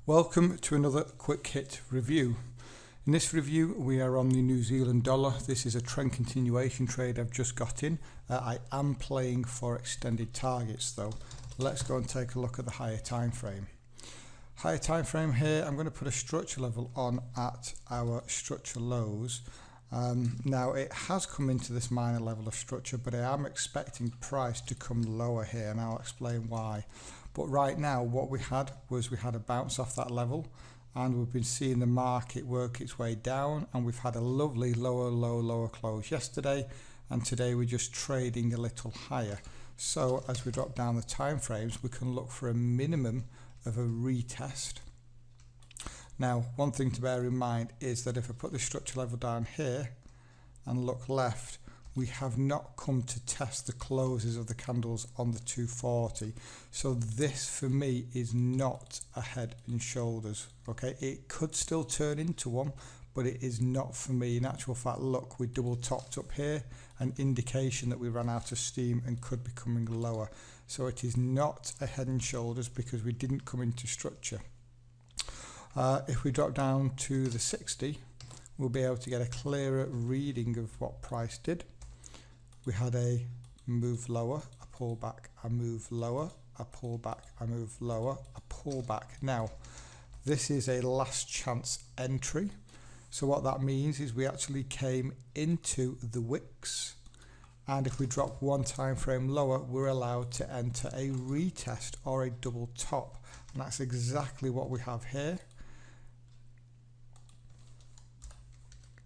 Welcome to another quick hit review. In this review we are on the New Zealand dollar. This is a trend continuation trade I've just got in. I am playing for extended targets though. Let's go and take a look at the higher time frame. Higher time frame here, I'm going to put a structure level on at our structure lows. Now it has come into this minor level of structure, but I am expecting price to come lower here, and I'll explain why. But right now what we had a bounce off that level, and we've been seeing the market work its way down, and we've had a lovely lower close yesterday, and today we're just trading a little higher. So as we drop down the time frames, we can look for a minimum of a retest. Now one thing to bear in mind is that if I put the structure level down here and look left, we have not come to test the closes of the candles on the 240. So this for me is not a head and shoulders. Okay, it could still turn into one, but it is not for me. In actual fact, look, we double topped up here, an indication that we ran out of steam and could be coming lower. So it is not a head and shoulders because we didn't come into structure. If we drop down to the 60, we'll be able to get a clearer reading of what price did. We had a move lower, a pull back, a move lower, a pull back, a move lower, a pull back. Now this is a last chance entry, so what that means is we actually came into the wicks, and if we drop one time frame lower, we're allowed to enter a retest or a double top, and that's exactly what we have here.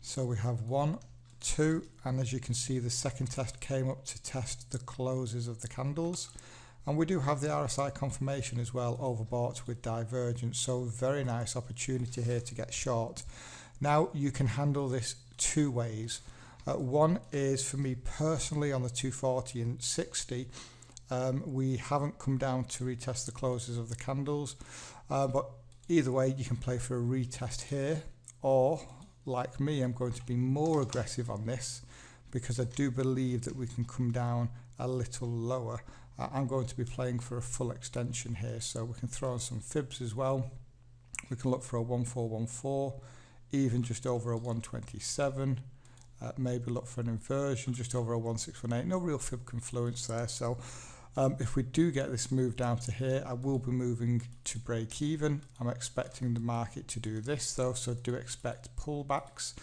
So we have 1, 2, and as you can see, the second test came up to test the closes of the candles, and we do have the RSI confirmation as well, overbought with divergence. So very nice opportunity here to get short. Now you can handle this two ways. One is, for me personally, on the 240 and 60, we haven't come down to retest the closes of the candles, but either way you can play for a retest here, or like me, I'm going to be more aggressive on this because I do believe that we can come down a little lower. I'm going to be playing for a full extension here, so we can throw in some fibs as well. We can look for a 1414, even just over a 127, maybe look for an inversion just over a 1618. No real fib confluence there. So if we do get this move down to here, I will be moving to break even. I'm expecting the market to do this though, so do expect pullbacks,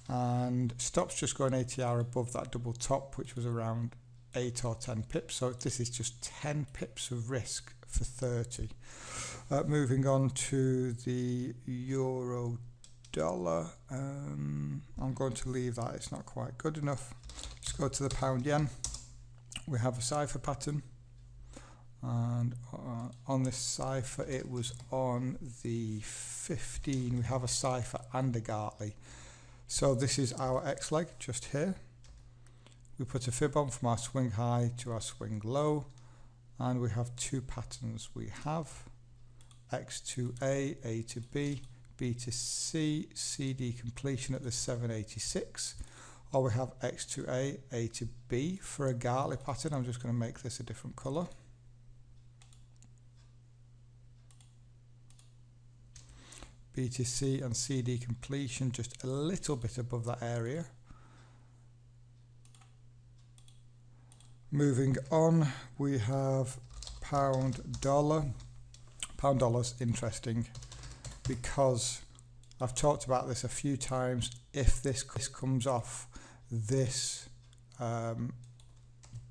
and stops just going ATR above that double top, which was around 8 or 10 pips. So this is just 10 pips of risk for 30. Moving on to the euro dollar, I'm going to leave that, it's not quite good enough. Let's go to the pound yen. We have a cipher pattern, and on this cipher it was on the 15. We have a cipher and a Gartley. So this is our X leg just here. We put a fib on from our swing high to our swing low, and we have two patterns. We have X to A to B, B to C, CD completion at the 786. Or we have X to A to B for a Gartley pattern. I'm just going to make this a different colour. B to C and CD completion just a little bit above that area. Moving on, we have pound dollar. Pound dollar's interesting because I've talked about this a few times. If this comes off this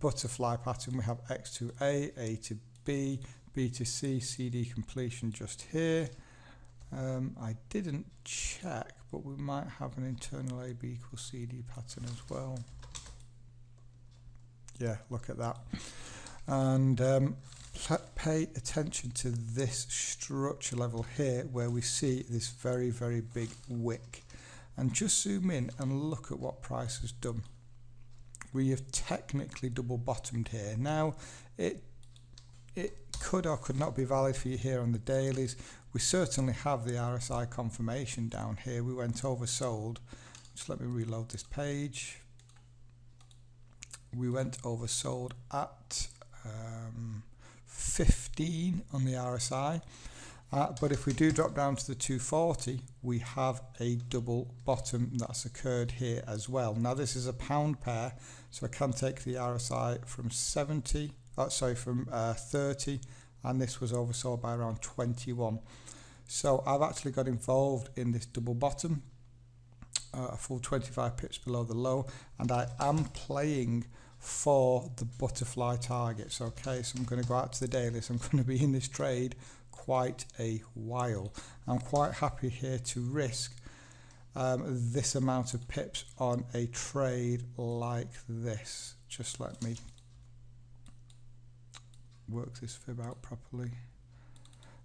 butterfly pattern, we have X to A to B, B to C, CD completion just here. I didn't check, but we might have an internal AB equals CD pattern as well. Yeah, look at that. And pay attention to this structure level here where we see this very big wick, and just zoom in and look at what price has done. We have technically double bottomed here. Now it could or could not be valid for you here on the dailies. We certainly have the RSI confirmation down here. We went oversold. Just let me reload this page. We went oversold at 15 on the RSI, But if we do drop down to the 240, we have a double bottom that's occurred here as well. Now this is a pound pair, so I can take the RSI from 30, and this was oversold by around 21. So I've actually got involved in this double bottom, a full 25 pips below the low, and I am playing for the butterfly targets. Okay, so I'm going to go out to the daily, so I'm going to be in this trade quite a while. I'm quite happy here to risk this amount of pips on a trade like this. Just let me work this fib out properly.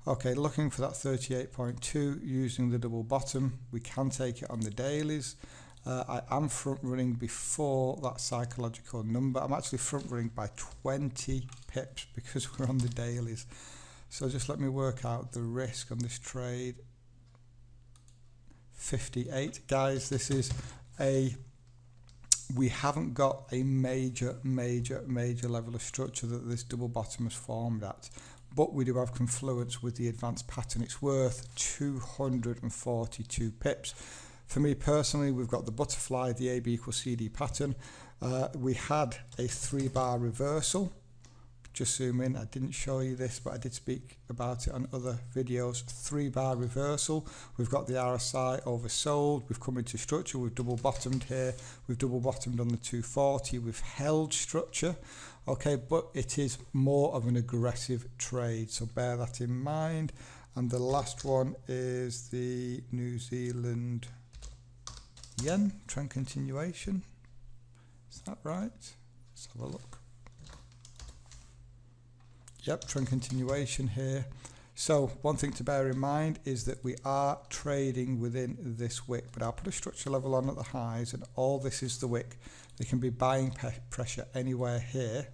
Okay, looking for that 38.2 using the double bottom. We can take it on the dailies. I am front running before that psychological number. I'm actually front running by 20 pips because we're on the dailies. So just let me work out the risk on this trade. 58. Guys, this is we haven't got a major level of structure that this double bottom has formed at, but we do have confluence with the advanced pattern. It's worth 242 pips. For me personally, we've got the butterfly, the AB equals CD pattern. We had a 3-bar reversal. Just zoom in, I didn't show you this, but I did speak about it on other videos. 3-bar reversal. We've got the RSI oversold. We've come into structure. We've double bottomed here. We've double bottomed on the 240. We've held structure. Okay, but it is more of an aggressive trade, so bear that in mind. And the last one is the New Zealand yen trend continuation. Is that right? Let's have a look. Yep, trend continuation here. So one thing to bear in mind is that we are trading within this wick, but I'll put a structure level on at the highs, and all this is the wick. There can be buying pressure anywhere here.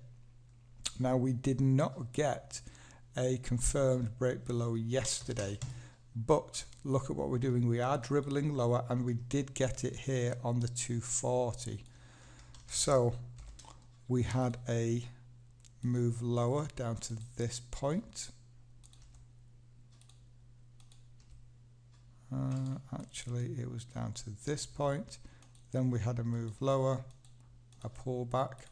Now we did not get a confirmed break below yesterday, but look at what we're doing. We are dribbling lower, and we did get it here on the 240. So we had a move lower down to this point. Actually it was down to this point, then we had a move lower, a pullback,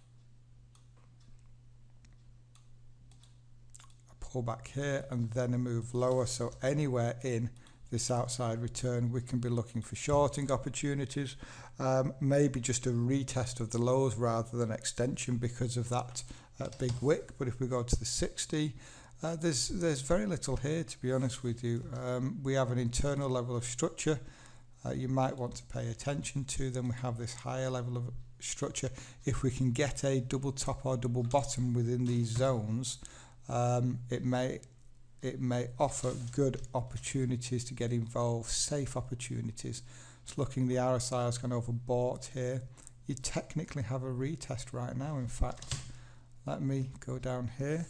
here, and then a move lower. So anywhere in this outside return we can be looking for shorting opportunities, maybe just a retest of the lows rather than extension because of that big wick. But if we go to the 60, there's very little here, to be honest with you. We have an internal level of structure you might want to pay attention to. Then we have this higher level of structure. If we can get a double top or double bottom within these zones, it may offer good opportunities to get involved, safe opportunities. It's looking, the RSI has gone overbought here. You technically have a retest right now. In fact, let me go down here.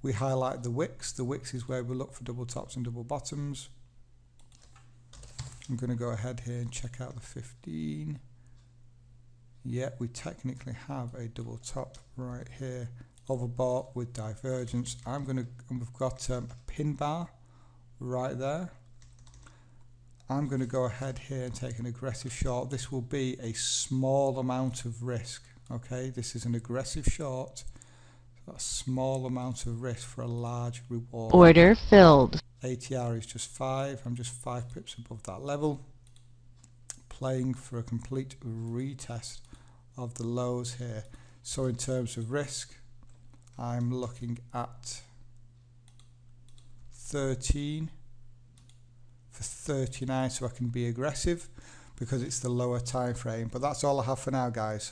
We highlight the wicks. The wicks is where we look for double tops and double bottoms. I'm going to go ahead here and check out the 15. Yeah, we technically have a double top right here, overbought with divergence. We've got a pin bar right there. I'm going to go ahead here and take an aggressive short. This will be a small amount of risk. Okay, this is an aggressive short. A small amount of risk for a large reward. Order filled. ATR is just 5. I'm just 5 pips above that level. Playing for a complete retest of the lows here. So in terms of risk, I'm looking at 13 for 39, so I can be aggressive because it's the lower time frame. But that's all I have for now, guys.